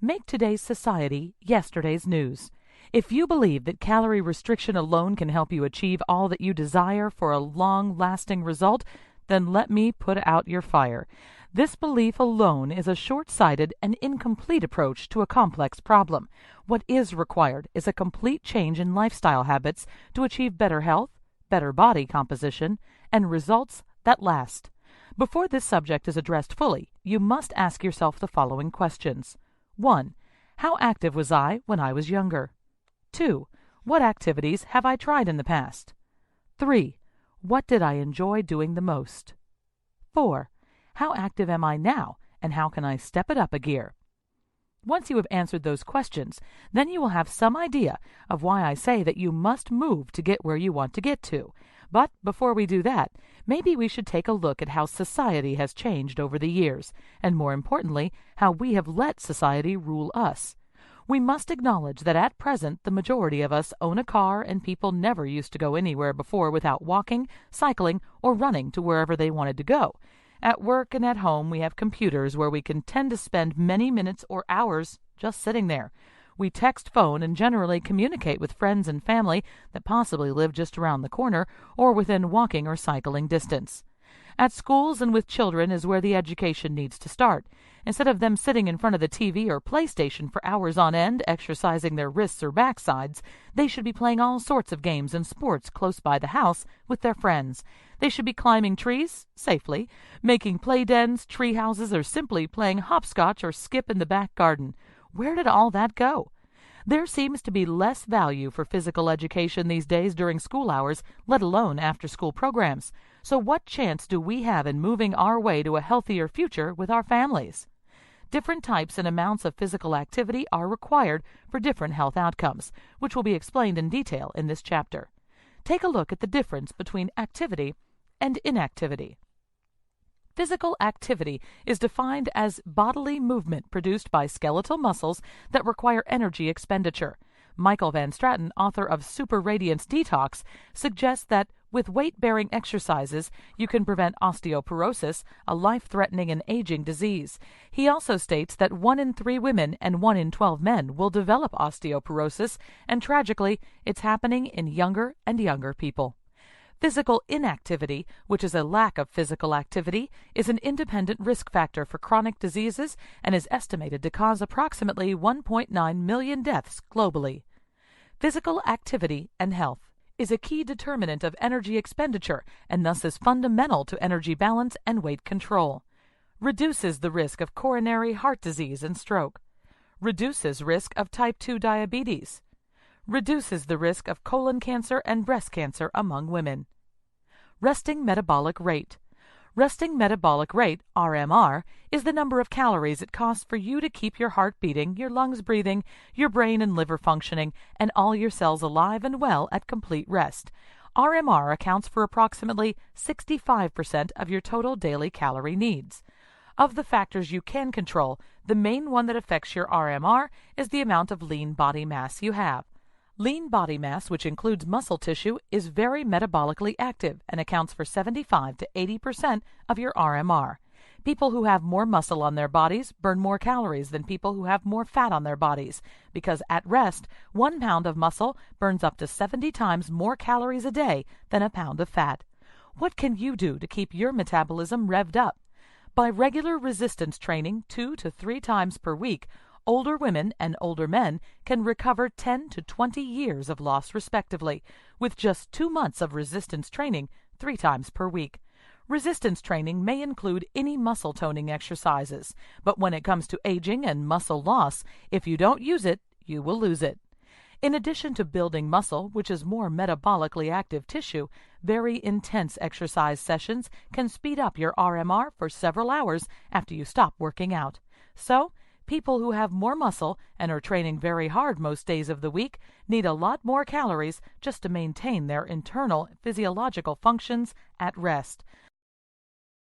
Make today's society yesterday's news. If you believe that calorie restriction alone can help you achieve all that you desire for a long-lasting result, then let me put out your fire. This belief alone is a short-sighted and incomplete approach to a complex problem. What is required is a complete change in lifestyle habits to achieve better health, better body composition, and results that last. Before this subject is addressed fully, you must ask yourself the following questions. 1. How active was I when I was younger? 2. What activities have I tried in the past? 3. What did I enjoy doing the most? 4. How active am I now, and how can I step it up a gear? Once you have answered those questions, then you will have some idea of why I say that you must move to get where you want to get to. But before we do that, maybe we should take a look at how society has changed over the years, and more importantly, how we have let society rule us. We must acknowledge that at present the majority of us own a car, and people never used to go anywhere before without walking, cycling, or running to wherever they wanted to go. At work and at home we have computers where we can tend to spend many minutes or hours just sitting there. We text, phone, and generally communicate with friends and family that possibly live just around the corner or within walking or cycling distance. At schools and with children is where the education needs to start. Instead of them sitting in front of the TV or PlayStation for hours on end, exercising their wrists or backsides, they should be playing all sorts of games and sports close by the house with their friends. They should be climbing trees, safely, making play dens, tree houses, or simply playing hopscotch or skip in the back garden. Where did all that go? There seems to be less value for physical education these days during school hours, let alone after-school programs. So what chance do we have in moving our way to a healthier future with our families? Different types and amounts of physical activity are required for different health outcomes, which will be explained in detail in this chapter. Take a look at the difference between activity and inactivity. Physical activity is defined as bodily movement produced by skeletal muscles that require energy expenditure. Michael Van Straten, author of Super Radiance Detox, suggests that with weight-bearing exercises, you can prevent osteoporosis, a life-threatening and aging disease. He also states that 1 in 3 women and 1 in 12 men will develop osteoporosis, and tragically, it's happening in younger and younger people. Physical inactivity, which is a lack of physical activity, is an independent risk factor for chronic diseases and is estimated to cause approximately 1.9 million deaths globally. Physical activity and health is a key determinant of energy expenditure and thus is fundamental to energy balance and weight control. Reduces the risk of coronary heart disease and stroke. Reduces risk of type 2 diabetes. Reduces the risk of colon cancer and breast cancer among women. Resting metabolic rate. Resting metabolic rate, RMR, is the number of calories it costs for you to keep your heart beating, your lungs breathing, your brain and liver functioning, and all your cells alive and well at complete rest. RMR accounts for approximately 65% of your total daily calorie needs. Of the factors you can control, the main one that affects your RMR is the amount of lean body mass you have. Lean body mass, which includes muscle tissue, is very metabolically active and accounts for 75 to 80% of your RMR. People who have more muscle on their bodies burn more calories than people who have more fat on their bodies, because at rest, 1 pound of muscle burns up to 70 times more calories a day than a pound of fat. What can you do to keep your metabolism revved up? By regular resistance training 2 to 3 times per week, older women and older men can recover 10 to 20 years of loss respectively, with just 2 months of resistance training 3 times per week. Resistance training may include any muscle toning exercises, but when it comes to aging and muscle loss, if you don't use it, you will lose it. In addition to building muscle, which is more metabolically active tissue, very intense exercise sessions can speed up your RMR for several hours after you stop working out. So, people who have more muscle and are training very hard most days of the week need a lot more calories just to maintain their internal physiological functions at rest.